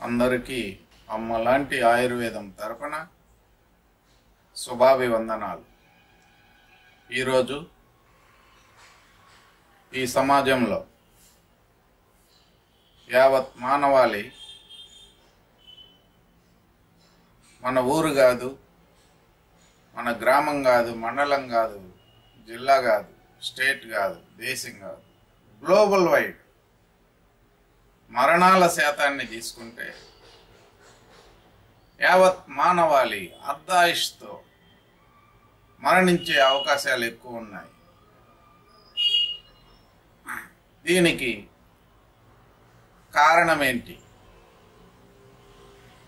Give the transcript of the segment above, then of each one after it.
అందరికీ అమ్మలాంటి ఆయుర్వేదం తరపున శుభాభివందనాలు. ఈరోజు ఈ సమాజంలో యావత్ మానవాళి మన ఊరు కాదు, మన గ్రామం కాదు, మండలం కాదు, జిల్లా కాదు, స్టేట్ కాదు, దేశం కాదు, గ్లోబల్ వైడ్ మరణాల శాతాన్ని తీసుకుంటే యావత్ మానవాళి అర్ధాయుష్తో మరణించే అవకాశాలు ఎక్కువ ఉన్నాయి. దీనికి కారణం ఏంటి?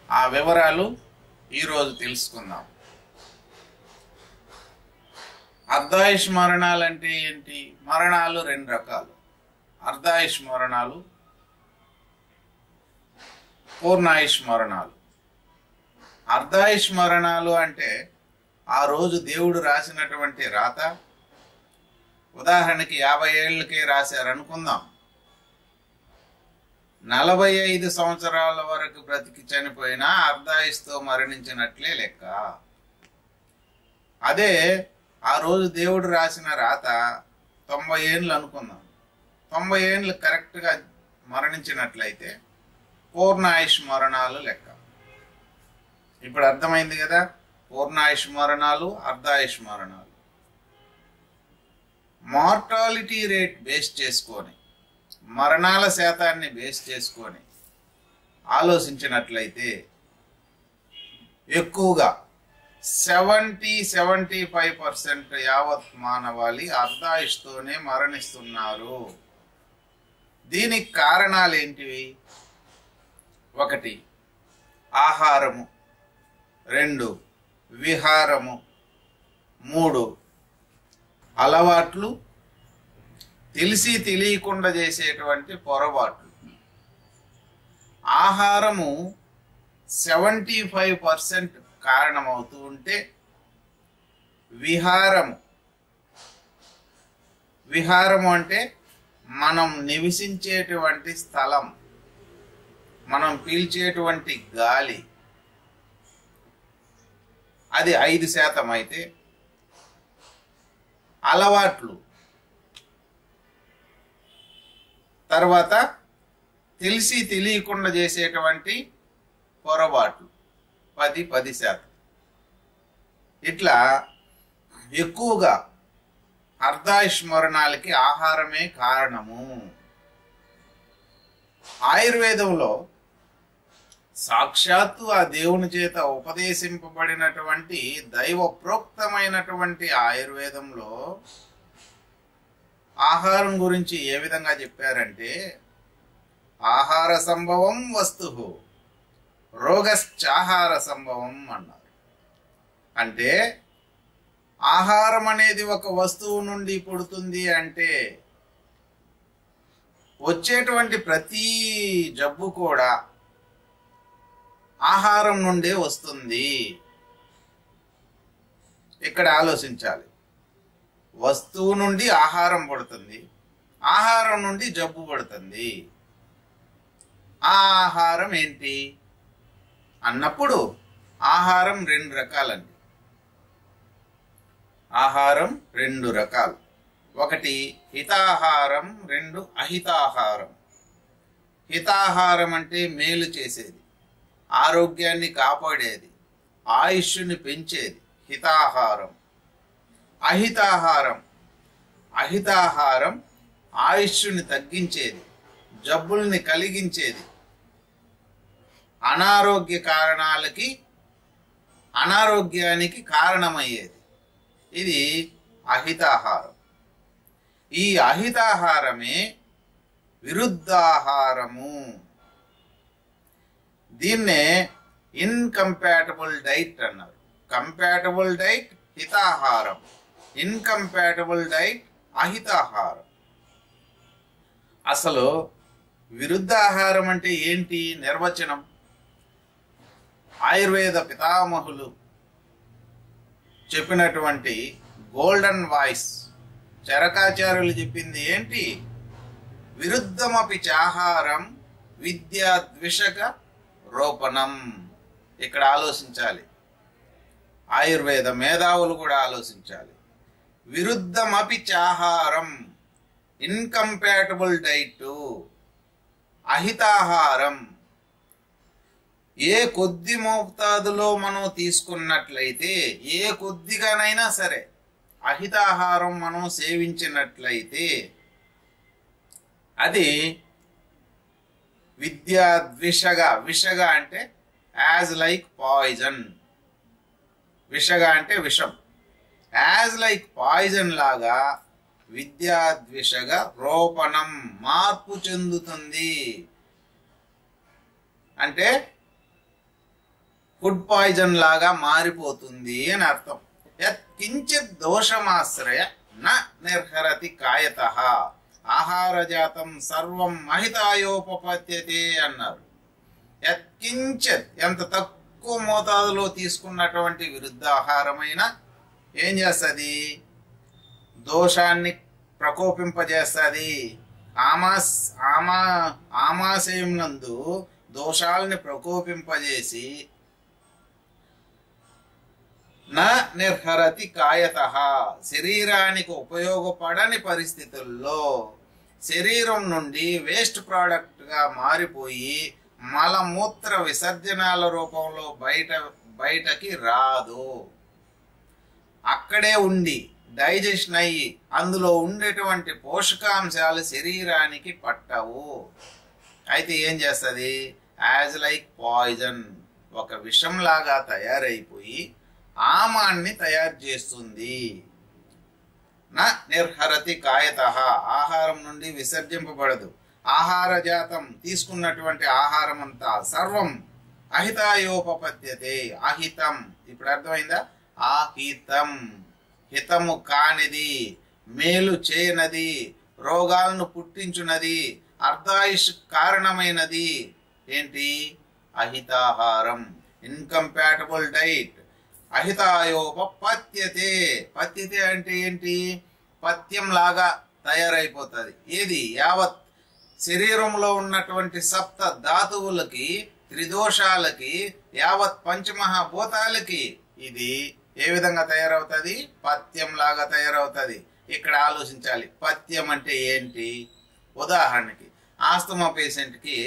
ఆ వివరాలు ఈరోజు తెలుసుకుందాం. అర్ధాయుష్ మరణాలు అంటే ఏంటి? మరణాలు రెండు రకాలు: అర్ధాయుష్ మరణాలు, పూర్ణాయుష్ మరణాలు. అర్ధాయుష్ మరణాలు అంటే ఆ రోజు దేవుడు రాసినటువంటి రాత. ఉదాహరణకి 50 ఏళ్ళకే రాశారనుకుందాం. 45 సంవత్సరాల వరకు బ్రతికి చనిపోయినా అర్ధాయుష్తో మరణించినట్లే లెక్క. అదే ఆ రోజు దేవుడు రాసిన రాత 90 ఏళ్ళు అనుకుందాం. 90 ఏళ్ళు కరెక్ట్గా మరణించినట్లయితే పూర్ణాయుష్ మరణాలు లెక్క. ఇప్పుడు అర్థమైంది కదా, పూర్ణాయుష్ మరణాలు, అర్ధాయుష్ మరణాలు. మార్టాలిటీ రేట్ బేస్ చేసుకొని, మరణాల శాతాన్ని బేస్ చేసుకొని ఆలోచించినట్లయితే ఎక్కువగా 70-75% యావత్ మానవాళి అర్ధాయుష్తోనే మరణిస్తున్నారు. దీనికి కారణాలు ఏంటివి? 1 ఆహారము, 2 విహారము, 3 అలవాట్లు, తెలిసి తెలియకుండా చేసేటువంటి పొరపాట్లు. ఆహారము 75% కారణమవుతూ ఉంటే విహారము అంటే మనం నివసించేటువంటి స్థలం, మనం పీల్చేటువంటి గాలి, అది 5% అయితే, అలవాట్లు, తర్వాత తెలిసి తెలియకుండా చేసేటువంటి పొరపాట్లు 10%. ఇట్లా ఎక్కువగా అర్ధాయుష్ మరణాలకి ఆహారమే కారణము. ఆయుర్వేదంలో సాక్షాత్తు ఆ దేవుని చేత ఉపదేశింపబడినటువంటి దైవ ప్రోక్తమైనటువంటి ఆయుర్వేదంలో ఆహారం గురించి ఏ విధంగా చెప్పారంటే, ఆహార సంభవం వస్తు రోగశ్చాహార సంభవం అన్నారు. అంటే ఆహారం అనేది ఒక వస్తువు నుండి పుడుతుంది అంటే వచ్చేటువంటి ప్రతి జబ్బు కూడా ఆహారం నుండే వస్తుంది. ఇక్కడ ఆలోచించాలి. వస్తువు నుండి ఆహారం పుడుతుంది, ఆహారం నుండి జబ్బు పుడుతుంది. ఆ ఆహారం ఏంటి అన్నప్పుడు ఆహారం 2 రకాలండి. ఆహారం 2 రకాలు. 1 హితాహారం, 2 అహితాహారం. హితాహారం అంటే మేలు చేసేది, ఆరోగ్యాన్ని కాపాడేది, ఆయుష్ని పెంచేది హితాహారం. అహితాహారం ఆయుష్ని తగ్గించేది, జబ్బుల్ని కలిగించేది, అనారోగ్యానికి కారణమయ్యేది. ఇది అహితాహారం. ఈ అహితాహారమే విరుద్ధాహారము. దీన్నే ఇన్కంపాటబుల్ డైట్ అన్నారు. కంపాటబుల్ డైట్ హితాహారం, ఇన్కంపాటబుల్ డైట్ అహితాహారం. అసలు విరుద్ధాహారం అంటే ఏంటి? నిర్వచనం ఆయుర్వేద పితామహులు చెప్పినటువంటి గోల్డెన్ వాయిస్ చరకాచార్యులు చెప్పింది ఏంటి? విరుద్ధమపి చాహారం విద్యాద్విషక రోపణం. ఇక్కడ ఆలోచించాలి, ఆయుర్వేద మేధావులు కూడా ఆలోచించాలి. విరుద్ధమపి చాహారం, ఇన్కంపాటబుల్ డైట్, అహితాహారం. ఏ కొద్ది మోతాదులో మనం తీసుకున్నట్లయితే, ఏ కొద్దిగానైనా సరే అహితాహారం మనం సేవించినట్లయితే అది విద్యాద్విషగా, విషగా అంటే యాజ్ లైక్ పాయిజన్, విషగా అంటే విషం, యాజ్ లైక్ పాయిజన్ లాగా విద్యాద్విషగా రోపణం, మార్పు చెందుతుంది. అంటే ఫుడ్ పాయిజన్ లాగా మారిపోతుంది అని అర్థం. యత్కించిత్ దోషమాశ్రయ న నిర్హరతి కాయతః ఆహారజాతం సర్వం మహితాయోపపద్యతే అన్నారు. యత్కించిత్, ఎంత తక్కువ మోతాదులో తీసుకున్నటువంటి విరుద్ధ ఆహారమైన ఏం చేస్తుంది? దోషాన్ని ప్రకోపింపజేస్తుంది. ఆమాశయం నందు దోషాలని ప్రకోపింపజేసి నా నిర్హరతి కాయతః, శరీరానికి ఉపయోగపడని పరిస్థితుల్లో శరీరం నుండి వేస్ట్ ప్రోడక్ట్ గా మారిపోయి మలమూత్ర విసర్జనాల రూపంలో బయటకి రాదు. అక్కడే ఉండి డైజెషన్ అయ్యి అందులో ఉండేటువంటి పోషకాంశాలు శరీరానికి పట్టవు. అయితే ఏం చేస్తుంది? యాజ్ లైక్ పాయిజన్, ఒక విషంలాగా తయారైపోయి ఆమాన్ని తయారు చేస్తుంది. నా నిర్హరతి కాయతః, ఆహారం నుండి విసర్జింపబడదు. ఆహార జాతం, తీసుకున్నటువంటి ఆహారం అంతా సర్వం అహితాయోపపద్యతే, అహితం. ఇప్పుడు అర్థమైందా? ఆహితం, హితము కానిది, మేలు చేయనది, రోగాలను పుట్టించున్నది, అర్ధాయుష్ కారణమైనది ఏంటి? అహితాహారం, ఇన్కంపాటబుల్ డైట్. అహితాయోపపద్యతే, పద్యతే అంటే ఏంటి? పథ్యం లాగా తయారైపోతుంది. ఏది? యావత్ శరీరంలో ఉన్నటువంటి సప్త ధాతువులకి, త్రిదోషాలకి, యావత్ పంచమహాభూతాలకి ఇది ఏ విధంగా తయారవుతుంది? పథ్యం లాగా తయారవుతుంది. ఇక్కడ ఆలోచించాలి, పథ్యం అంటే ఏంటి? ఉదాహరణకి ఆస్తమా పేషెంట్కి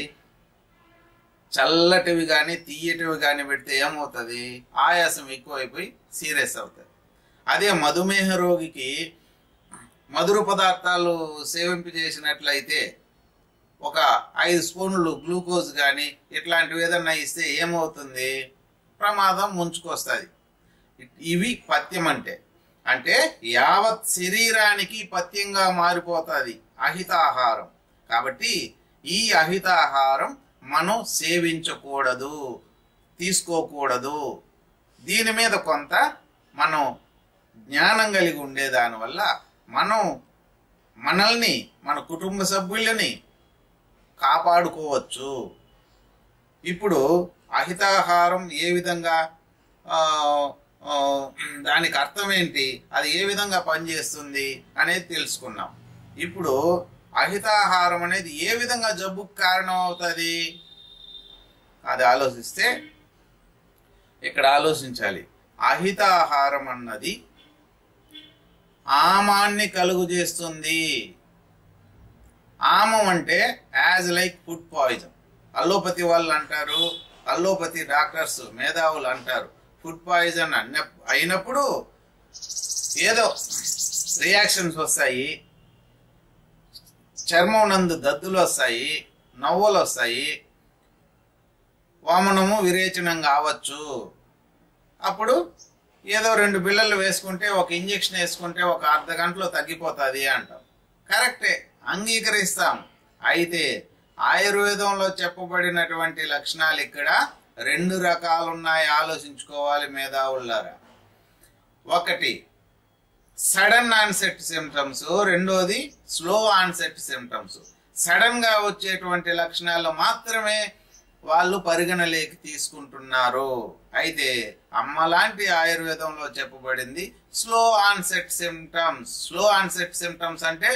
చల్లటివి కానీ తీయటివి కానీ పెడితే ఏమవుతుంది? ఆయాసం ఎక్కువైపోయి సీరియస్ అవుతుంది. అదే మధుమేహ రోగికి మధుర పదార్థాలు సేవింపజేసినట్లయితే ఒక 5 స్పూన్లు గ్లూకోజ్ కానీ ఇట్లాంటివి ఏదన్నా ఇస్తే ఏమవుతుంది? ప్రమాదం ముంచుకొస్తుంది. ఇవి పథ్యం అంటే. అంటే యావత్ శరీరానికి పథ్యంగా మారిపోతుంది అహితాహారం. కాబట్టి ఈ అహితాహారం మనం సేవించకూడదు, తీసుకోకూడదు. దీని మీద కొంత మనం జ్ఞానం కలిగి ఉండేదానివల్ల మనం మనల్ని, మన కుటుంబ సభ్యులని కాపాడుకోవచ్చు. ఇప్పుడు అహితాహారం ఏ విధంగా, దానికి అర్థం ఏంటి, అది ఏ విధంగా పనిచేస్తుంది అనేది తెలుసుకున్నాం. ఇప్పుడు అహితాహారం అనేది ఏ విధంగా జబ్బుకు కారణం అవుతుంది అది ఆలోచిస్తే ఇక్కడ ఆలోచించాలి. అహితాహారం అన్నది ఆమాన్ని కలుగు చేస్తుంది. ఆమం అంటే as like food poison. Allopathy వాళ్ళు అంటారు, అల్లోపతి డాక్టర్స్ మేధావులు అంటారు, ఫుడ్ పాయిజన్ అయినప్పుడు ఏదో రియాక్షన్స్ వస్తాయి, చర్మం నందు దద్దులు వస్తాయి, నవ్వులు వస్తాయి, వామనము విరేచనం కావచ్చు. అప్పుడు ఏదో 2 బిళ్ళలు వేసుకుంటే, ఒక ఇంజెక్షన్ వేసుకుంటే ఒక అర్ధ గంటలో తగ్గిపోతుంది అంటాం. కరెక్టే, అంగీకరిస్తాం. అయితే ఆయుర్వేదంలో చెప్పబడినటువంటి లక్షణాలు ఇక్కడ 2 రకాలు ఉన్నాయి. ఆలోచించుకోవాలి మేధావులారా. ఒకటి సడన్ ఆన్సెట్ సిమ్టమ్స్, రెండోది స్లో ఆన్సెట్ సిమ్టమ్స్. సడన్ గా వచ్చేటువంటి లక్షణాలు మాత్రమే వాళ్ళు పరిగణలోకి తీసుకుంటున్నారు. అయితే అమ్మ లాంటి ఆయుర్వేదంలో చెప్పబడింది slow onset symptoms. Slow onset symptoms అంటే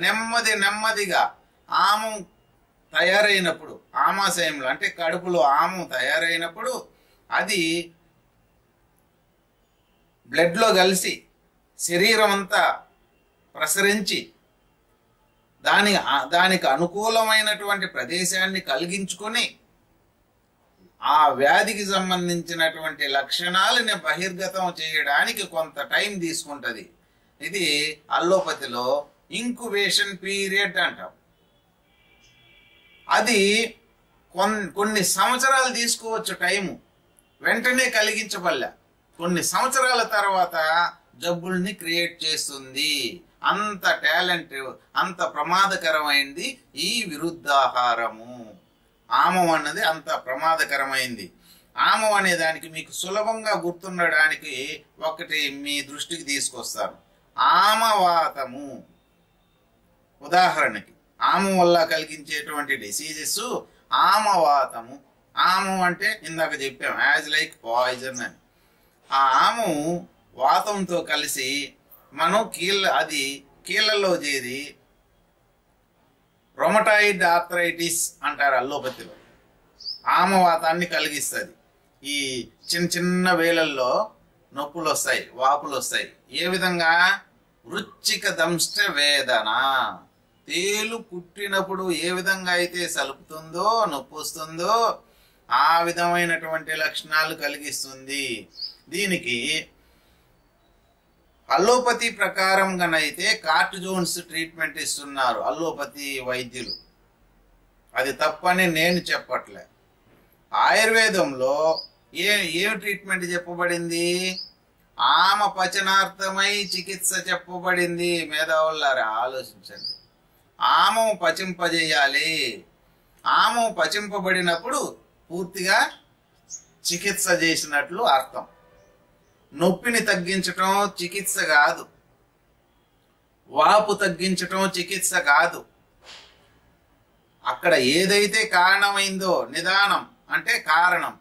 నెమ్మదిగా ఆమం తయారైనప్పుడు, ఆమాశయంలో అంటే కడుపులో ఆము తయారైనప్పుడు అది బ్లడ్లో కలిసి శరీరం అంతా ప్రసరించి దానికి అనుకూలమైనటువంటి ప్రదేశాన్ని కలిగించుకొని ఆ వ్యాధికి సంబంధించినటువంటి లక్షణాలని బహిర్గతం చేయడానికి కొంత టైం తీసుకుంటుంది. ఇది అల్లోపతిలో ఇంక్యుబేషన్ పీరియడ్ అంటాం. అది కొన్ని సంవత్సరాలు తీసుకోవచ్చు టైము, వెంటనే కలిగించబల్ల కొన్ని సంవత్సరాల తర్వాత జబ్బుల్ని క్రియేట్ చేస్తుంది. అంత టాలెంట్, అంత ప్రమాదకరమైంది ఈ విరుద్ధాహారము. ఆమం అన్నది అంత ప్రమాదకరమైంది. ఆమం అనే దానికి మీకు సులభంగా గుర్తుండడానికి ఒకటి మీ దృష్టికి తీసుకొస్తాను. ఆమవాతము. ఉదాహరణకి ఆమం వల్ల కలిగించేటువంటి డిసీజెస్ ఆమవాతము. ఆమం అంటే ఇందాక చెప్పాం, యాజ్ లైక్ పాయిజన్ అని. ఆ ఆమం వాతంతో కలిసి మనం కీళ్ళలో చేరి రొమటాయిడ్ ఆర్థరైటిస్ అంటారు అల్లోపతిలో. ఆమవాతాన్ని కలిగిస్తుంది. ఈ చిన్న చిన్న వేలల్లో నొప్పులు వస్తాయి, వాపులు వస్తాయి. ఏ విధంగా? వృచ్చిక దంష్ట వేదన. తేలు కుట్టినప్పుడు ఏ విధంగా అయితే సలుపుతుందో, నొప్పి వస్తుందో ఆ విధమైనటువంటి లక్షణాలు కలిగిస్తుంది. దీనికి అల్లోపతి ప్రకారం గనైతే కార్టిజోన్స్ ట్రీట్మెంట్ ఇస్తున్నారు అల్లోపతి వైద్యులు. అది తప్పని నేను చెప్పట్లే. ఆయుర్వేదంలో ఏం ట్రీట్మెంట్ చెప్పబడింది? ఆమ పచనార్థమై చికిత్స చెప్పబడింది. మేధావులారా ఆలోచించండి. ఆమం పచింపజేయాలి. ఆమం పచింపబడినప్పుడు పూర్తిగా చికిత్స చేసినట్లు అర్థం. నొప్పిని తగ్గించటం చికిత్స కాదు, వాపు తగ్గించటం చికిత్స కాదు. అక్కడ ఏదైతే కారణమైందో, నిదానం అంటే కారణం,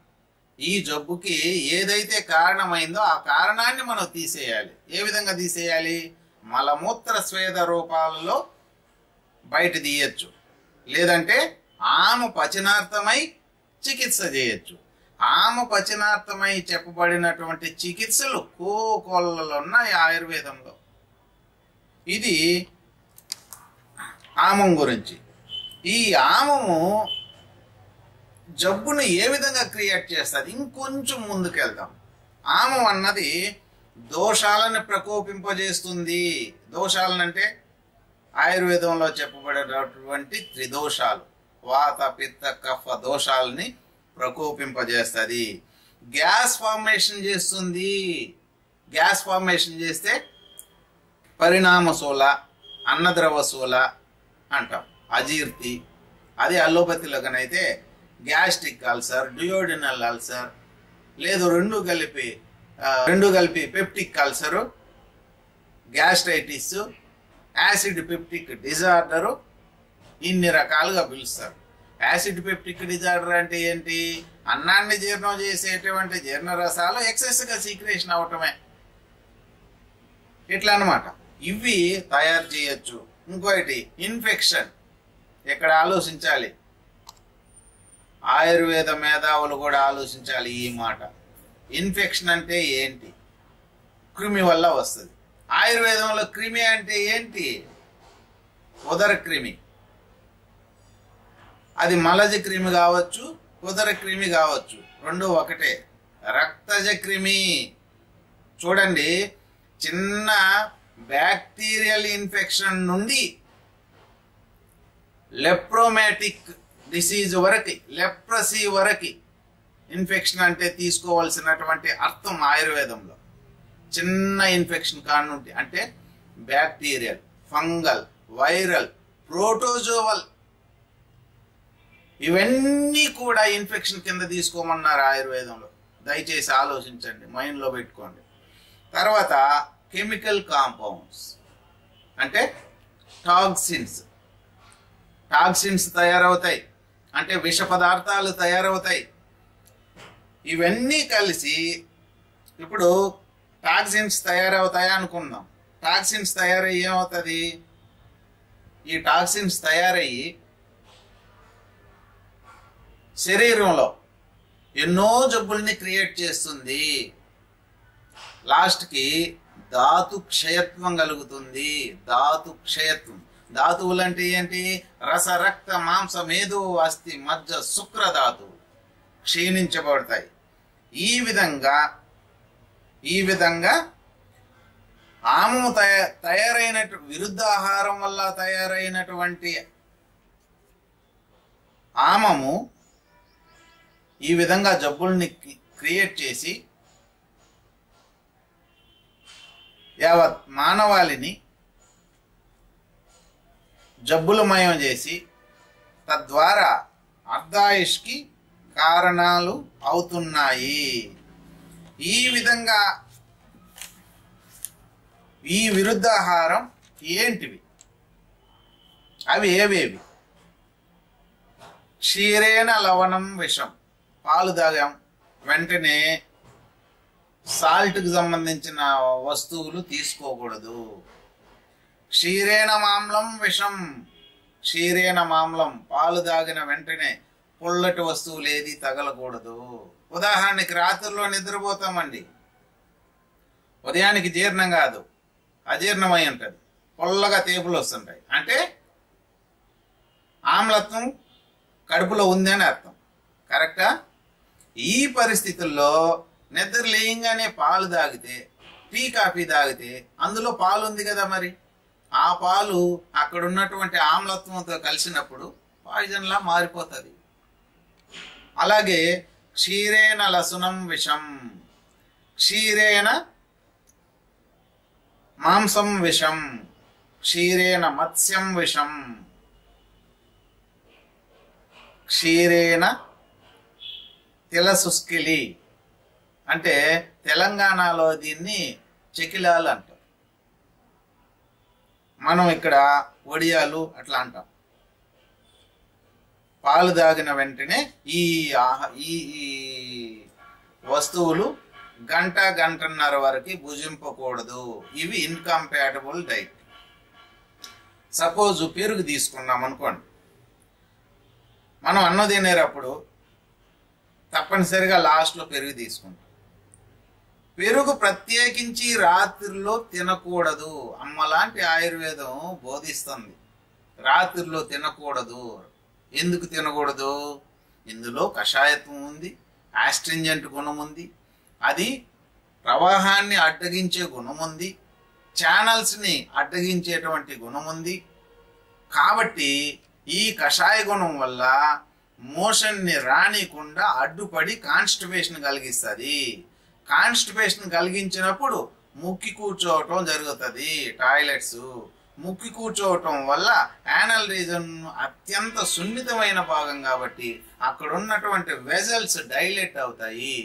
ఈ జబ్బుకి ఏదైతే కారణమైందో ఆ కారణాన్ని మనం తీసేయాలి. ఏ విధంగా తీసేయాలి? మలమూత్ర స్వేద రూపాలలో బయట తీయచ్చు, లేదంటే ఆమ పచనార్థమై చికిత్స చేయొచ్చు. ఆమ పచనార్థమై చెప్పబడినటువంటి చికిత్సలు కోకొల్లలో ఉన్నాయి ఆయుర్వేదంలో. ఇది ఆమం గురించి. ఈ ఆమము జబ్బును ఏ విధంగా క్రియేట్ చేస్తుంది? ఇంకొంచెం ముందుకెళ్దాం. ఆమం అన్నది దోషాలను ప్రకోపింపజేస్తుంది. దోషాలనంటే ఆయుర్వేదంలో చెప్పబడినటువంటి త్రిదోషాలు, వాత పిత్త కఫ దోషాలని ప్రకోపింపజేస్తుంది. గ్యాస్ ఫార్మేషన్ చేస్తుంది. గ్యాస్ ఫార్మేషన్ చేస్తే పరిణామశూల, అన్నద్రవశూల అంటాం, అజీర్తి. అది అల్లోపతిలో కనైతే గ్యాస్ట్రిక్ అల్సర్, డ్యూయోడినల్ అల్సర్, లేదు రెండు కలిపి peptic ulcer, gastritis, acid peptic disorder, ఇన్ని రకాలుగా పిలుస్తారు. యాసిడ్ పెప్టిక్ డిజార్డర్ అంటే ఏంటి? అన్నాన్ని జీర్ణం చేసేటువంటి జీర్ణరసాలు ఎక్సెస్గా సీక్రేషన్ అవటమే. ఇట్లా అన్నమాట. ఇవి తయారు చేయొచ్చు. ఇంకోటి ఇన్ఫెక్షన్. ఇక్కడ ఆలోచించాలి, ఆయుర్వేద మేధావులు కూడా ఆలోచించాలి ఈ మాట. ఇన్ఫెక్షన్ అంటే ఏంటి? క్రిమి వల్ల వస్తుంది. ఆయుర్వేదంలో క్రిమి అంటే ఏంటి? ఉదర క్రిమి. అది మలజ క్రిమి కావచ్చు, ఉదర క్రిమి కావచ్చు, రెండు ఒకటే. రక్తజ క్రిమి చూడండి, చిన్న బ్యాక్టీరియల్ ఇన్ఫెక్షన్ నుండి లెప్రోమాటిక్ డిసీజ్ వరకు, లెప్రసీ వరకు ఇన్ఫెక్షన్ అంటే తీసుకోవాల్సినటువంటి అర్థం ఆయుర్వేదంలో. చిన్న ఇన్ఫెక్షన్ కానుంటి అంటే బ్యాక్టీరియల్, ఫంగల్, వైరల్, ప్రోటోజోవల్, ఇవన్నీ కూడా ఇన్ఫెక్షన్ కింద తీసుకోమన్నారు ఆయుర్వేదంలో. దయచేసి ఆలోచించండి, మైండ్లో పెట్టుకోండి. తర్వాత కెమికల్ కాంపౌండ్స్ అంటే టాక్సిన్స్ తయారవుతాయి, అంటే విష పదార్థాలు తయారవుతాయి. ఇవన్నీ కలిసి ఇప్పుడు టాక్సిన్స్ తయారవుతాయి అనుకుందాం. టాక్సిన్స్ తయారయ్యి ఏమవుతుంది? ఈ టాక్సిన్స్ తయారయ్యి శరీరంలో ఎన్నో జబ్బుల్ని క్రియేట్ చేస్తుంది. లాస్ట్కి ధాతు క్షయత్వం కలుగుతుంది. ధాతు క్షయత్వం, ధాతువులు అంటే ఏంటి? రస, రక్త, మాంస, మేధు, అస్థి, మజ్జ, శుక్ర ధాతువు క్షీణించబడతాయి. ఈ విధంగా ఆమము తయారైన విరుద్ధాహారం వల్ల తయారైనటువంటి ఆమము ఈ విధంగా జబ్బుల్ని క్రియేట్ చేసి యావత్ మానవాళిని జబ్బులమయం చేసి తద్వారా అర్ధాయుష్కి కారణాలు అవుతున్నాయి. ఈ విధంగా ఈ విరుద్ధాహారం ఏంటివి? అవి ఏవేవి? క్షీరేణ లవణం విషం. పాలు తాగాం, వెంటనే సాల్ట్కి సంబంధించిన వస్తువులు తీసుకోకూడదు. క్షీరేణ మామ్లం విషం. క్షీరేణ మామ్లం, పాలు తాగిన వెంటనే పుల్లటి వస్తువులు ఏది తగలకూడదు. ఉదాహరణకి రాత్రిలో నిద్రపోతామండి, ఉదయానికి జీర్ణం కాదు, అజీర్ణమై ఉంటుంది, పొల్లగా తేపులు వస్తుంటాయి, అంటే ఆమ్లత్వం కడుపులో ఉంది అని అర్థం. కరెక్టా? ఈ పరిస్థితుల్లో నిద్ర లేయంగానే పాలు తాగితే, టీ కాఫీ తాగితే అందులో పాలు ఉంది కదా, మరి ఆ పాలు అక్కడ ఉన్నటువంటి ఆమ్లత్వంతో కలిసినప్పుడు పాయిజన్లా మారిపోతుంది. అలాగే క్షీరేణ లసునం విషం. క్షీరేణ మాంసం విషం. క్షీరేణ మత్స్యం విషం. క్షీరేణ తిలసుస్కిలి, అంటే తెలంగాణలో దీన్ని చెకిలాలు అంటారు, మనం ఇక్కడ వడియాలు అట్లా అంటాం. పాలు తాగిన వెంటనే ఈ వస్తువులు గంటన్నర వరకు భుజింపకూడదు. ఇవి ఇన్కంపాటబుల్ డైట్. సపోజ్ పెరుగు తీసుకున్నాం అనుకోండి, మనం అన్నం తినేటప్పుడు తప్పనిసరిగా లాస్ట్లో పెరుగు తీసుకుంటాం. పెరుగు ప్రత్యేకించి రాత్రిలో తినకూడదు. అమ్మలాంటి ఆయుర్వేదం బోధిస్తుంది రాత్రిలో తినకూడదు. ఎందుకు తినకూడదు? ఇందులో కషాయత్వం ఉంది, ఆస్ట్రింజెంట్ గుణం ఉంది, అది ప్రవాహాన్ని అడ్డగించే గుణం ఉంది, ఛానల్స్ని అడ్డగించేటువంటి గుణం ఉంది. కాబట్టి ఈ కషాయ గుణం వల్ల మోషన్ని రానికుండా అడ్డుపడి కాన్స్టిపేషన్ కలిగిస్తుంది. కాన్స్టిపేషన్ కలిగించినప్పుడు ముక్కి కూర్చోవటం జరుగుతుంది. టాయిలెట్స్ ముక్కి కూర్చోవటం వల్ల యానల్ రీజన్ అత్యంత సున్నితమైన భాగం కాబట్టి అక్కడ ఉన్నటువంటి వెజల్స్ డైలేట్ అవుతాయి.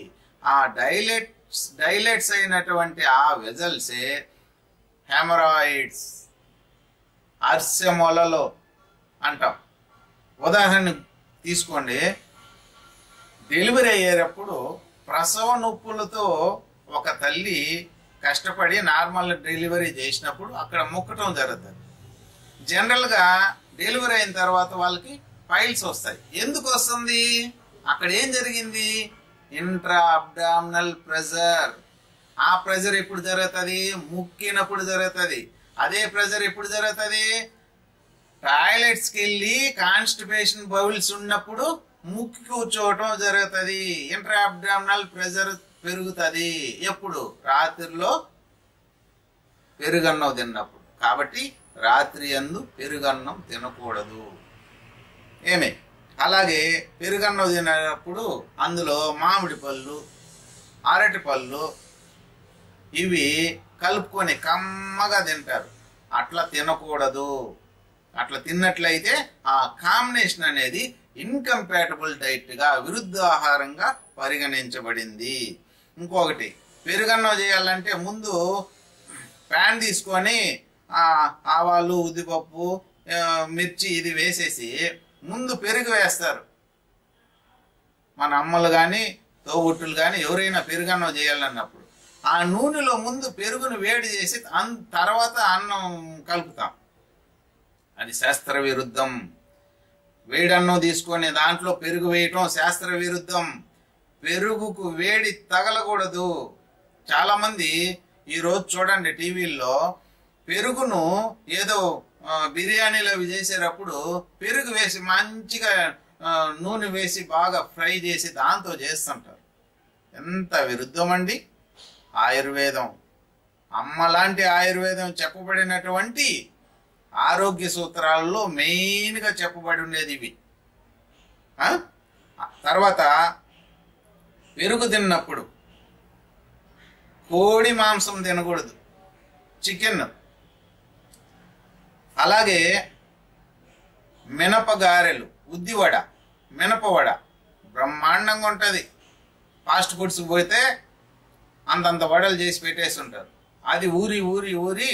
ఆ డైలేట్స్ అయినటువంటి ఆ వెజల్సే హెమరాయిడ్స్, అర్సెమొలలో అంటాం. ఉదాహరణ తీసుకోండి, డెలివరీ అయ్యేటప్పుడు ప్రసవ నొప్పులతో ఒక తల్లి కష్టపడి నార్మల్ డెలివరీ చేసినప్పుడు అక్కడ మొక్కటం జరుగుతుంది. జనరల్గా డెలివరీ అయిన తర్వాత వాళ్ళకి పైల్స్ వస్తాయి. ఎందుకు వస్తుంది? అక్కడ ఏం జరిగింది? Intra abdominal pressure. ఆ ప్రెజర్ ఎప్పుడు జరుగుతుంది? ముక్కినప్పుడు జరుగుతుంది. అదే ప్రెజర్ ఎప్పుడు జరుగుతుంది? టాయిలెట్స్కి వెళ్ళి కాన్స్టిపేషన్ బౌల్స్ ఉన్నప్పుడు ముక్కి కూర్చోవటం జరుగుతుంది. ఇంట్రా అబ్డామినల్ ప్రెజర్ పెరుగుతుంది. ఎప్పుడు? రాత్రిలో పెరుగన్నం తిన్నప్పుడు. కాబట్టి రాత్రి యందు పెరుగన్నం తినకూడదు. ఏమే అలాగే పెరుగన్నం తినేటప్పుడు అందులో మామిడి పళ్ళు, అరటి పళ్ళు ఇవి కలుపుకొని కమ్మగా తింటారు. అట్లా తినకూడదు. అట్లా తిన్నట్లయితే ఆ కాంబినేషన్ అనేది ఇన్కంపాటబుల్ డైట్గా, విరుద్ధ ఆహారంగా పరిగణించబడింది. ఇంకొకటి, పెరుగన్నం చేయాలంటే ముందు ప్యాన్ తీసుకొని ఆవాలు, ఉద్దిపప్పు, మిర్చి ఇది వేసేసి ముందు పెరుగు వేస్తారు. మన అమ్మలు కానీ తోబుట్టులు కానీ ఎవరైనా పెరుగన్నం చేయాలన్నప్పుడు ఆ నూనెలో ముందు పెరుగును వేడి చేసి తర్వాత అన్నం కలుపుతాం. అది శాస్త్ర విరుద్ధం. వేడన్నం తీసుకొని దాంట్లో పెరుగు వేయటం శాస్త్ర విరుద్ధం. పెరుగుకు వేడి తగలకూడదు. చాలా మంది ఈరోజు చూడండి టీవీల్లో పెరుగును ఏదో బిర్యానీలో అవి చేసేటప్పుడు పెరుగు వేసి మంచిగా నూనె వేసి బాగా ఫ్రై చేసి దాంతో చేస్తుంటారు. ఎంత విరుద్ధం అండి. ఆయుర్వేదం, అమ్మలాంటి ఆయుర్వేదం చెప్పబడినటువంటి ఆరోగ్య సూత్రాల్లో మెయిన్గా చెప్పబడి ఉండేది ఇవి. తర్వాత పెరుగు తిన్నప్పుడు కోడి మాంసం తినకూడదు, చికెన్. అలాగే మినపగారెలు, ఉద్దివడ, మినపవడ బ్రహ్మాండంగా ఉంటుంది. ఫాస్ట్ ఫుడ్స్ పోతే అంతంత వడలు చేసి పెట్టేసి ఉంటారు. అది ఊరి ఊరి ఊరి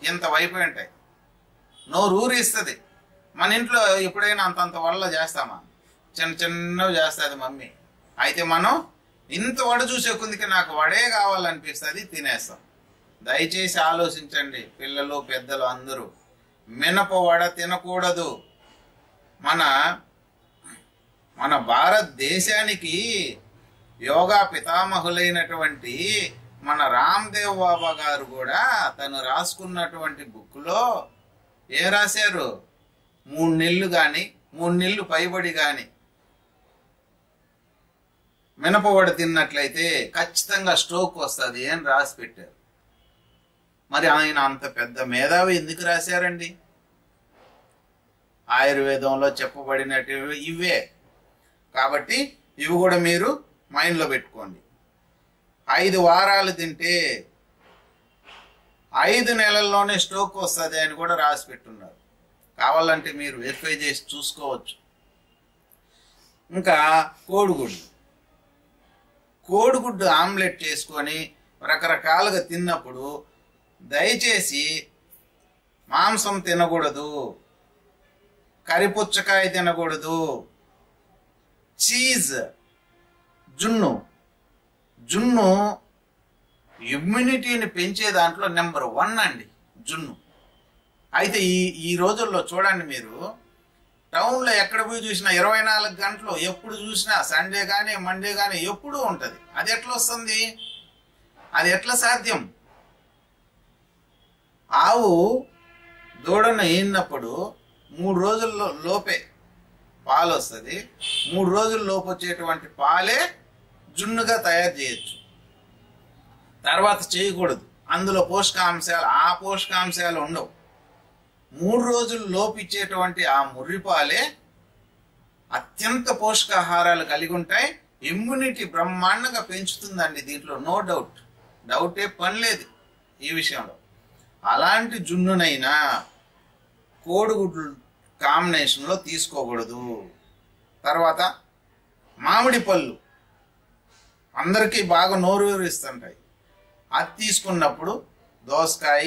ఇంత అయిపోయి ఉంటాయి. నోరు ఊరిస్తుంది. మన ఇంట్లో ఎప్పుడైనా అంతంత వడలు చేస్తామా? చిన్న చిన్నవి చేస్తుంది మమ్మీ. అయితే మనం ఇంత వడ చూసే కొందికి నాకు వడే కావాలనిపిస్తుంది, తినేస్తాం. దయచేసి ఆలోచించండి పిల్లలు పెద్దలు అందరూ. మినపవడ తినకూడదు. మన భారతదేశానికి యోగా పితామహులైనటువంటి మన రామ్దేవ్ బాబా గారు కూడా తను రాసుకున్నటువంటి బుక్లో ఏం రాశారు? 3 నెలలు కానీ 3 నెలలు పైబడి కానీ మినపవడ తిన్నట్లయితే ఖచ్చితంగా స్ట్రోక్ వస్తుంది అని రాసి పెట్టారు. మరి ఆయన అంత పెద్ద మేధావి ఎందుకు రాశారండి? ఆయుర్వేదంలో చెప్పబడినట్టు ఇవే. కాబట్టి ఇవి కూడా మీరు మైండ్లో పెట్టుకోండి. 5 వారాలు తింటే 5 నెలల్లోనే స్ట్రోక్ వస్తుంది అని కూడా రాసి పెట్టున్నారు. కావాలంటే మీరు వెరిఫై చేసి చూసుకోవచ్చు. ఇంకా కోడిగుడ్డు ఆమ్లెట్ చేసుకొని రకరకాలుగా తిన్నప్పుడు దయచేసి మాంసం తినకూడదు, కరిపుచ్చకాయ తినకూడదు, చీజ్, జున్ను ఇమ్యూనిటీని పెంచే దాంట్లో నెంబర్ 1 అండి జున్ను. అయితే ఈ రోజుల్లో చూడండి మీరు టౌన్లో ఎక్కడ పోయి చూసినా 24 గంటలు ఎప్పుడు చూసినా సండే కానీ మండే కానీ ఎప్పుడూ ఉంటుంది. అది ఎట్లా వస్తుంది? అది ఎట్లా సాధ్యం? ఆవు దూడను ఈనప్పుడు 3 రోజుల లోపే పాలు వస్తుంది. 3 రోజుల లోపు వచ్చేటువంటి పాలే జున్నుగా తయారు చేయొచ్చు. తర్వాత చేయకూడదు. అందులో పోషకాంశాలు ఉండవు. 3 రోజుల లోపు ఇచ్చేటువంటి ఆ ముర్రిపాలే అత్యంత పోషకాహారాలు కలిగి ఉంటాయి. ఇమ్యూనిటీ బ్రహ్మాండంగా పెంచుతుందండి. దీంట్లో నో డౌటే పని లేదు ఈ విషయంలో. అలాంటి జున్నునైనా కోడిగుడ్లు కాంబినేషన్లో తీసుకోకూడదు. తర్వాత మామిడి పళ్ళు అందరికీ బాగా నోరూరిస్తుంటాయి. అది తీసుకున్నప్పుడు దోసకాయ,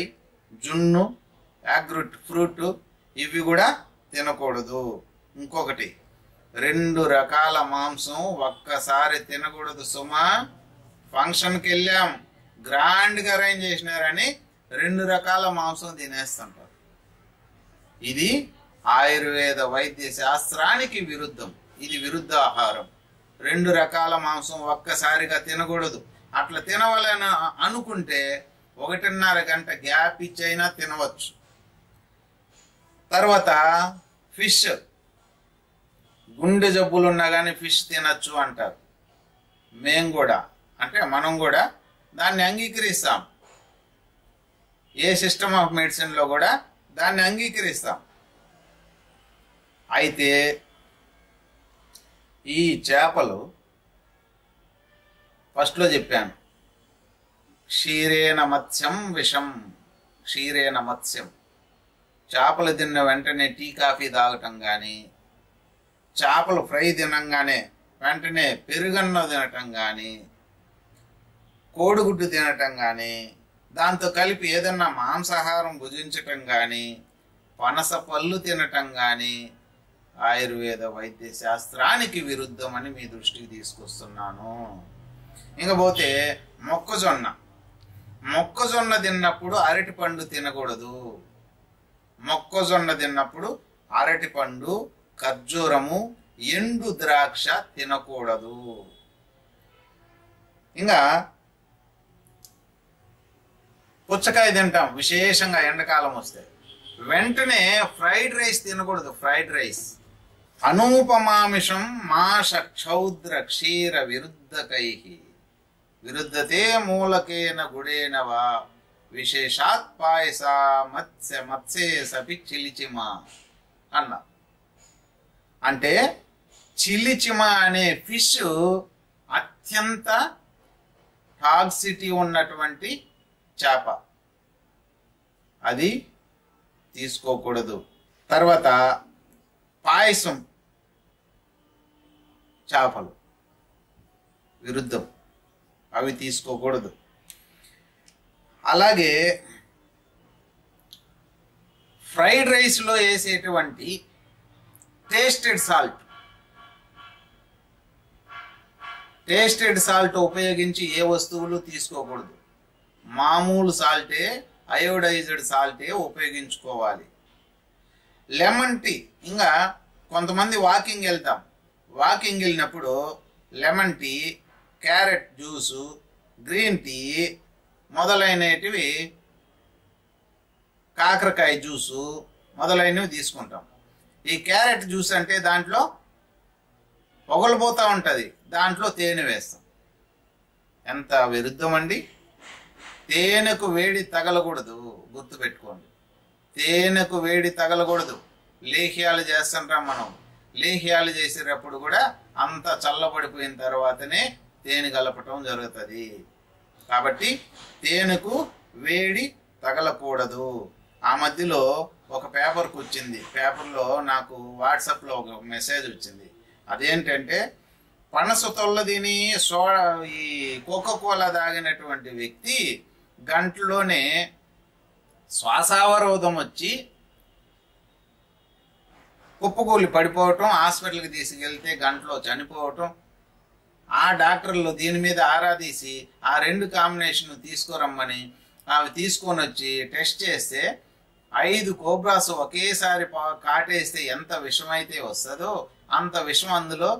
జున్ను, యాగ్రూట్ ఫ్రూట్ ఇవి కూడా తినకూడదు. ఇంకొకటి 2 రకాల మాంసం ఒక్కసారి తినకూడదు సుమా. ఫంక్షన్కి వెళ్ళాం, గ్రాండ్గా అరేంజ్ చేసినారని 2 రకాల మాంసం తినేస్తుంటారు. ఇది ఆయుర్వేద వైద్య శాస్త్రానికి విరుద్ధం. ఇది విరుద్ధ ఆహారం. 2 రకాల మాంసం ఒక్కసారిగా తినకూడదు. అట్లా తినవాలని అనుకుంటే 1.5 గంట గ్యాప్ ఇచ్చైనా తినవచ్చు. తర్వాత ఫిష్, గుండె జబ్బులు ఉన్నా కానీ ఫిష్ తినచ్చు అంటారు. మనం కూడా దాన్ని అంగీకరిస్తాం. ఏ సిస్టమ్ ఆఫ్ మెడిసిన్లో కూడా దాన్ని అంగీకరిస్తాం. అయితే ఈ చేపలు ఫస్ట్లో చెప్పాను, క్షీరేణ మత్స్యం విషం. క్షీరేణ మత్స్యం, చేపలు తిన్న వెంటనే టీ కాఫీ తాగటం కానీ, చేపలు ఫ్రై తినంగానే వెంటనే పెరుగన్నం తినటం కానీ, కోడిగుడ్డు తినటం కానీ, దాంతో కలిపి ఏదన్నా మాంసాహారం భుజించటం కానీ, పనస పళ్ళు తినటం కానీ ఆయుర్వేద వైద్య శాస్త్రానికి విరుద్ధమని మీ దృష్టికి తీసుకొస్తున్నాను. ఇంకపోతే మొక్కజొన్న తిన్నప్పుడు అరటిపండు తినకూడదు. మొక్కజొన్న తిన్నప్పుడు అరటిపండు, ఖర్జూరము, ఎండు ద్రాక్ష తినకూడదు. ఇంకా పుచ్చకాయ తింటాం విశేషంగా ఎండాకాలం వస్తే. వెంటనే ఫ్రైడ్ రైస్ తినకూడదు. ఫ్రైడ్ రైస్ అనూపమామిషం మాష క్షౌద్ర క్షీర విరుద్ధకై విరుద్ధతే మూలకేన గుడేన వా విశేషాత్ పాయస మత్స్యే సపి చిలిచిమ అన్న. అంటే చిలిచిమ అనే ఫిష్ అత్యంత టాక్సిటీ ఉన్నటువంటి చేప, అది తీసుకోకూడదు. తర్వాత పాయసం చేపలు విరుద్ధం, అవి తీసుకోకూడదు. అలాగే ఫ్రైడ్ రైస్లో వేసేటువంటి టేస్టెడ్ సాల్ట్ ఉపయోగించి ఏ వస్తువులు తీసుకోకూడదు. మామూలు సాల్టే, అయోడైజ్డ్ సాల్టే ఉపయోగించుకోవాలి. లెమన్ టీ, ఇంకా కొంతమంది వాకింగ్ వెళ్తాం, వాకింగ్ వెళ్ళినప్పుడు lemon tea, carrot juice, green tea మొదలైనటివి, కాకరకాయ జ్యూసు మొదలైనవి తీసుకుంటాం. ఈ క్యారెట్ జ్యూస్ అంటే దాంట్లో పొగలబోతూ ఉంటుంది, దాంట్లో తేనె వేస్తాం. ఎంత విరుద్ధం అండి. తేనెకు వేడి తగలకూడదు, గుర్తుపెట్టుకోండి. తేనెకు వేడి తగలకూడదు. లేహ్యాలు చేస్తుంటాం మనం, లేహ్యాలు చేసేటప్పుడు కూడా అంత చల్లబడిపోయిన తర్వాతనే తేనె కలపటం జరుగుతుంది. కాబట్టి తేనెకు వేడి తగలకూడదు. ఆ మధ్యలో ఒక పేపర్కి వచ్చింది, పేపర్లో నాకు వాట్సాప్లో ఒక మెసేజ్ వచ్చింది. అదేంటంటే పనస తొల్ల తిని సోడా, ఈ కోకోకోలా తాగినటువంటి వ్యక్తి గంటలోనే శ్వాసావరోధం వచ్చి కుప్పకూలి పడిపోవటం, హాస్పిటల్కి తీసుకెళ్తే గంటలో చనిపోవటం. ఆ డాక్టర్లు దీని మీద ఆరాధీసి ఆ 2 కాంబినేషన్ తీసుకురమ్మని అవి తీసుకొని వచ్చి టెస్ట్ చేస్తే 5 కోబ్రాస్ ఒకేసారి కాటేస్తే ఎంత విషమైతే వస్తుందో అంత విషం అందులో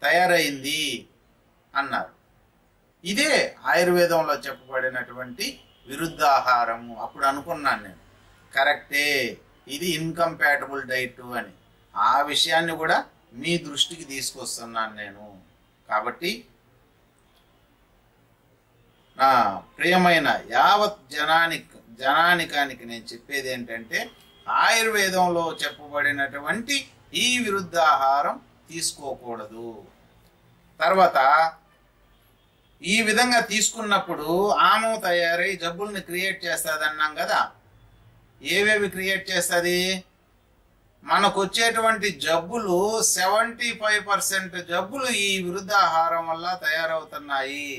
తయారైంది అన్నారు. ఇదే ఆయుర్వేదంలో చెప్పబడినటువంటి విరుద్ధాహారము. అప్పుడు అనుకున్నాను నేను, కరెక్టే, ఇది ఇన్కంపాటబుల్ డైట్ అని. ఆ విషయాన్ని కూడా మీ దృష్టికి తీసుకొస్తున్నాను నేను. కాబట్టి నా ప్రియమైన యావత్ జనానికానికి నేను చెప్పేది ఏంటంటే, ఆయుర్వేదంలో చెప్పబడినటువంటి ఈ విరుద్ధాహారం తీసుకోకూడదు. తర్వాత ఈ విధంగా తీసుకున్నప్పుడు ఆమం తయారై జబ్బుల్ని క్రియేట్ చేస్తుంది అన్నాం కదా. ఏవేవి క్రియేట్ చేస్తుంది? మనకు వచ్చేటువంటి జబ్బులు 75% జబ్బులు ఈ విరుద్ధాహారం వల్ల తయారవుతున్నాయి.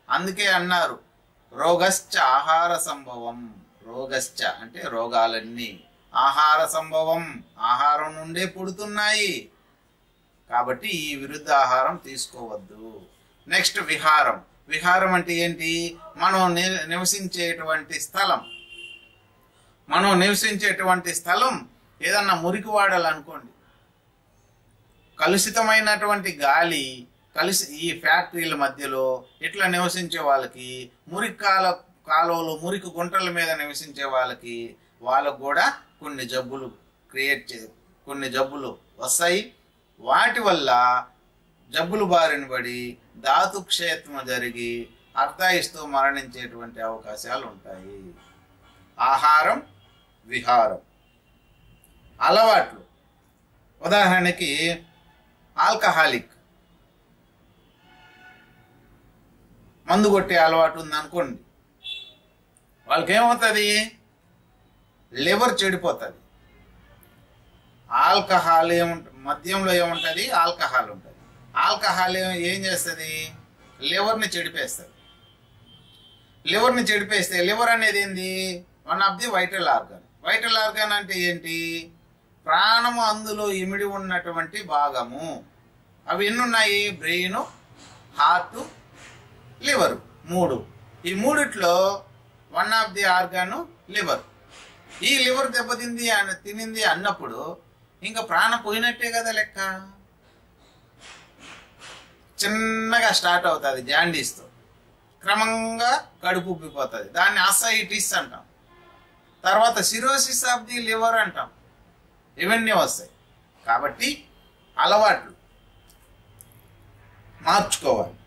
అందుకే అన్నారు రోగశ్చ ఆహార సంభవం. రోగశ్చ అంటే రోగాలన్నీ, ఆహార సంభవం ఆహారం నుండే పుడుతున్నాయి. కాబట్టి ఈ విరుద్ధాహారం తీసుకోవద్దు. నెక్స్ట్ విహారం. విహారం అంటే ఏంటి? మనం నివసించేటువంటి స్థలం. మనం నివసించేటువంటి స్థలం ఏదన్నా మురికి వాడాలనుకోండి, కలుషితమైనటువంటి గాలి, ఈ ఫ్యాక్టరీల మధ్యలో ఇట్లా నివసించే వాళ్ళకి, మురికి కాలువలు, మురికి గుంటల మీద నివసించే వాళ్ళకి కూడా కొన్ని జబ్బులు వస్తాయి. వాటి వల్ల జబ్బులు బారిన పడి ధాతుక్షేత్రం జరిగి అర్ధాయిస్తూ మరణించేటువంటి అవకాశాలు ఉంటాయి. ఆహారం, విహారం. అలవాట్లు, ఉదాహరణకి ఆల్కహాలిక్, మందు కొట్టే అలవాటు ఉందనుకోండి, వాళ్ళకి ఏమవుతుంది? లివర్ చెడిపోతుంది. ఆల్కహాల్ మద్యంలో ఏముంటుంది? ఆల్కహాల్ ఉంటుంది. ఆల్కహాల్ ఏం చేస్తుంది? లివర్ని చెడిపేస్తుంది. లివర్ని చెడిపేస్తే, లివర్ అనేది ఏంది? One of the vital organ. Vital organ అంటే ఏంటి? ప్రాణము అందులో ఇమిడి ఉన్నటువంటి భాగము. అవి ఎన్నున్నాయి? Brain, heart, liver, 3. ఈ మూడిట్లో one of the organ liver. ఈ లివర్ తినింది అన్నప్పుడు ఇంకా ప్రాణం పోయినట్టే కదా లెక్క. చిన్నగా స్టార్ట్ అవుతుంది జాండీస్తో, క్రమంగా కడుపు ఉబ్బిపోతుంది, దాన్ని అసైటిస్ అంటాం. తర్వాత సిరోసిస్ ఆఫ్ ది లివర్ అంటాం. ఇవన్నీ వస్తాయి. కాబట్టి అలవాట్లు మార్చుకోవాలి.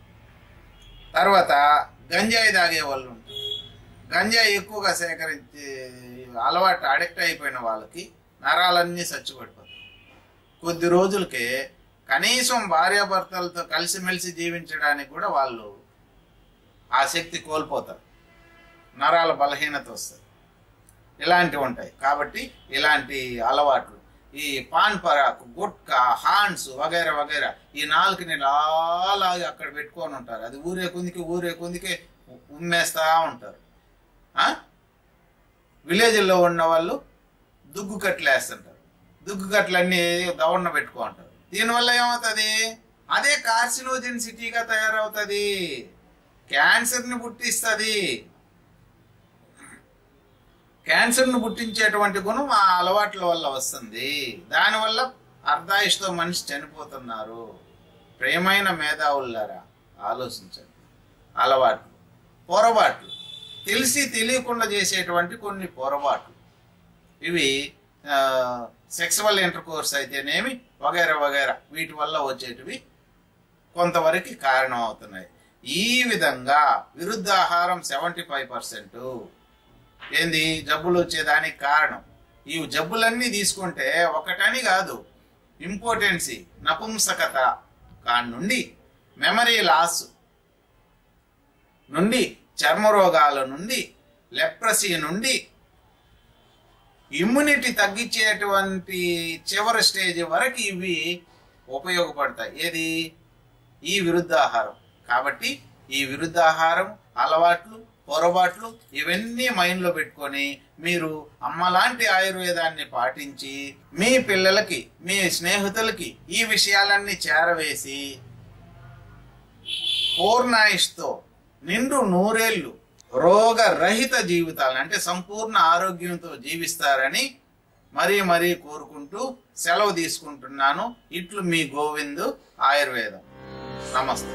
తర్వాత గంజాయి తాగే వాళ్ళు ఉంటారు. గంజాయి ఎక్కువగా సేకరించి అలవాటు అడిక్ట్ అయిపోయిన వాళ్ళకి నరాలన్నీ చచ్చిపడిపోతాయి. కొద్ది రోజులకే కనీసం భార్యాభర్తలతో కలిసిమెలిసి జీవించడానికి కూడా వాళ్ళు ఆ శక్తి కోల్పోతారు, నరాల బలహీనత వస్తుంది. ఇలాంటివి ఉంటాయి. కాబట్టి ఇలాంటి అలవాట్లు, ఈ పాన్ పరాకు, గుట్కా, హాన్స్ వగైరా వగైరా, ఈ నాలుగుని లాగి అక్కడ పెట్టుకొని ఉంటారు. అది ఊరే కొందికి ఉమ్మేస్తూ ఉంటారు. విలేజ్లో ఉన్న వాళ్ళు దుగ్గు కట్లు వేస్తుంటారు. దుగ్గు కట్లన్నీ దవన్న పెట్టుకుంటారు. దీనివల్ల ఏమవుతుంది? అదే కార్సినోజన్ సిటీగా తయారవుతుంది, క్యాన్సర్ని పుట్టిస్తుంది. క్యాన్సర్ను పుట్టించేటువంటి గుణం ఆ అలవాట్ల వల్ల వస్తుంది. దానివల్ల అర్ధాయుష్తో మనిషి చనిపోతున్నారు. ప్రేమైన మేధావులారా ఆలోచించండి. అలవాట్లు, పొరపాట్లు, తెలిసి తెలియకుండా చేసేటువంటి కొన్ని పొరపాట్లు, ఇవి సెక్సువల్ ఇంటర్కోర్స్ అయితేనేమి వగైరా వగైరా, వీటి వల్ల వచ్చేటివి కొంతవరకు కారణం అవుతున్నాయి. ఈ విధంగా విరుద్ధాహారం 75% ఏంది జబ్బులు వచ్చేదానికి కారణం. ఈ జబ్బులన్నీ తీసుకుంటే ఒకటని కాదు, ఇంపార్టెన్సీ, నపుంసకత కాడి నుండి, మెమరీ లాస్ నుండి, చర్మ రోగాల నుండి, లెప్రసీ నుండి, ఇమ్యూనిటీ తగ్గించేటువంటి చివరి స్టేజ్ వరకు ఇవి ఉపయోగపడతాయి. ఏది? ఈ విరుద్ధాహారం. కాబట్టి ఈ విరుద్ధాహారం, అలవాట్లు, పొరపాట్లు ఇవన్నీ మైండ్లో పెట్టుకొని మీరు అమ్మలాంటి ఆయుర్వేదాన్ని పాటించి మీ పిల్లలకి, మీ స్నేహితులకి ఈ విషయాలన్నీ చేరవేసి పూర్ణాయుష్తో నిండు నూరేళ్లు రోగరహిత జీవితాలను, అంటే సంపూర్ణ ఆరోగ్యంతో జీవిస్తారని మరీ కోరుకుంటూ సెలవు తీసుకుంటున్నాను. ఇట్లు మీ గోవిందు ఆయుర్వేదం. నమస్తే.